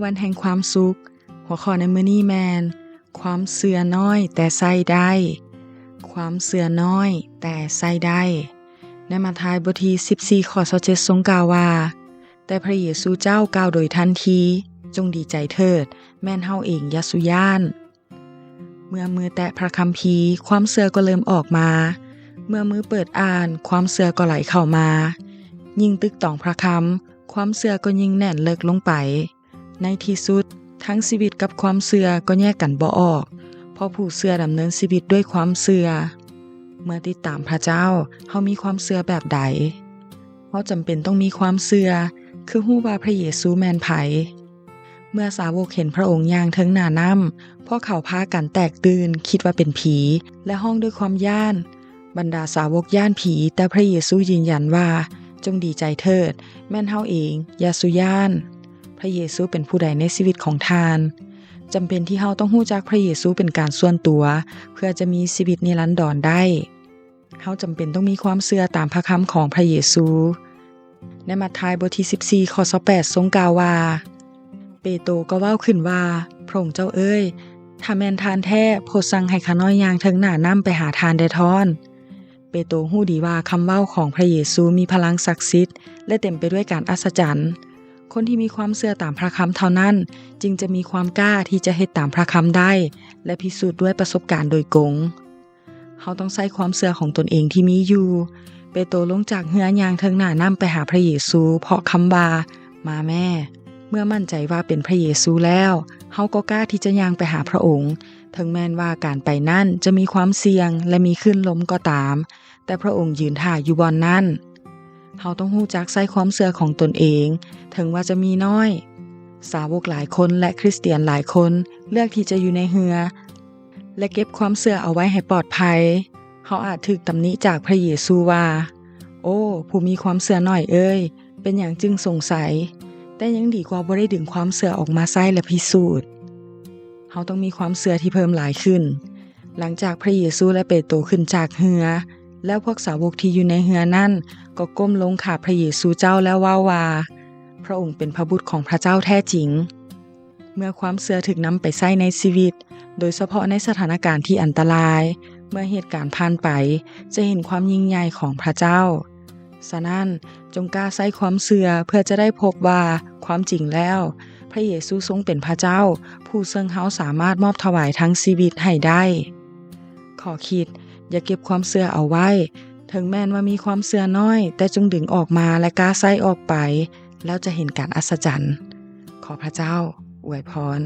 วันแห่งความสุขหัวข้อในมื้อนี้แม่นความเชื่อน้อยแต่ใส่ได้ความเชื่อน้อยแต่ใส่ได้ในมาทายบทที่14ข้อ27ทรงกล่าวว่าแต่พระเยซูเจ้ากล่าวโดยทันทีจงดีใจเถิดแม่นเฮาเองอย่าสุย่านเมื่อมือแตะพระคัมภีร์ความเชื่อก็เริ่มออกมาเมื่อมือเปิดอ่านความเชื่อก็ไหลเข้ามายิ่งตึกต้องพระคำความเชื่อก็ยิ่งแน่นเลิกลงไปในที่สุดทั้งชีวิตกับความเชื่อก็แยกกันบ่ออกเพราะผู้เชื่อดำเนินชีวิตด้วยความเชื่อเมื่อติดตามพระเจ้าเฮามีความเชื่อแบบใดเฮาจำเป็นต้องมีความเชื่อคือฮู้ว่าพระเยซูแม่นไผเมื่อสาวกเห็นพระองค์ย่างเทิงหน้าน้ำพวกเขาพากันแตกตื่นคิดว่าเป็นผีและห้องด้วยความย้านบรรดาสาวกย้านผีแต่พระเยซูยืนยันว่าจงดีใจเถิดแม่นเฮาเองอย่าสุย่านพระเยซูเป็นผู้ใดในชีวิตของทานจำเป็นที่เฮาต้องฮู้จักพระเยซูเป็นการส่วนตัวเพื่อจะมีชีวิตนิรันดรได้เฮาจำเป็นต้องมีความเชื่อตามพระคำของพระเยซูในมัทธิวบทที่14ข้อ28ทรงกล่าวว่าเปโตรก็เว้าขึ้นว่าพระองค์เจ้าเอ้ยถ้าแม่นทานแท้โปรดสั่งให้ข้าน้อยย่างเทิงหน้าน้ำไปหาทานได้ทอนเปโตรฮู้ดีว่าคำเว้าของพระเยซูมีพลังศักดิ์สิทธิ์และเต็มไปด้วยการอัศจรรย์คนที่มีความเชื่อตามพระคำเท่านั้นจึงจะมีความกล้าที่จะเฮ็ดตามพระคำได้และพิสูจน์ด้วยประสบการณ์โดยกงเฮาต้องใช้ความเชื่อของตนเองที่มีอยู่เปโตรลงจากเรือย่างเทิงหน้าน้ำไปหาพระเยซูเพราะคำว่ามาแม่เมื่อมั่นใจว่าเป็นพระเยซูแล้วเฮาก็กล้าที่จะย่างไปหาพระองค์ถึงแม้นว่าการไปนั่นจะมีความเสี่ยงและมีคลื่นลมก็ตามแต่พระองค์ยืนท่าอยู่บอนนั้นเฮาต้องรู้จักใช้ความเชื่อของตนเองถึงว่าจะมีน้อยสาวกหลายคนและคริสเตียนหลายคนเลือกที่จะอยู่ในเรือและเก็บความเชื่อเอาไว้ให้ปลอดภัยเฮาอาจถูกตำหนิจากพระเยซูว่าโอ้ผู้มีความเชื่อน้อยเอ้ยเป็นหยังจึงสงสัยแต่ยังดีกว่าบ่ได้ดึงความเชื่อออกมาใช้และพิสูจน์เฮาต้องมีความเชื่อที่เพิ่มหลายขึ้นหลังจากพระเยซูและเปโตรขึ้นจากเรือแล้วพวกสาวกที่อยู่ในเรือนั้นก็ก้มลงกราบพระเยซูเจ้าแล้วว่าพระองค์เป็นพระบุตรของพระเจ้าแท้จริงเมื่อความเชื่อถูกนำไปใช้ในชีวิตโดยเฉพาะในสถานการณ์ที่อันตรายเมื่อเหตุการณ์ผ่านไปจะเห็นความยิ่งใหญ่ของพระเจ้าฉะนั้นจงกล้าใช้ความเชื่อเพื่อจะได้พบว่าความจริงแล้วพระเยซูทรงเป็นพระเจ้าผู้ซึ่งเฮาสามารถมอบถวายทั้งชีวิตให้ได้ขอคิดอย่าเก็บความเชื่อเอาไว้ถึงแม้นว่ามีความเชื่อน้อยแต่จงดึงออกมาและกล้าใช้ออกไปแล้วจะเห็นการอัศจรรย์ขอพระเจ้าอวยพร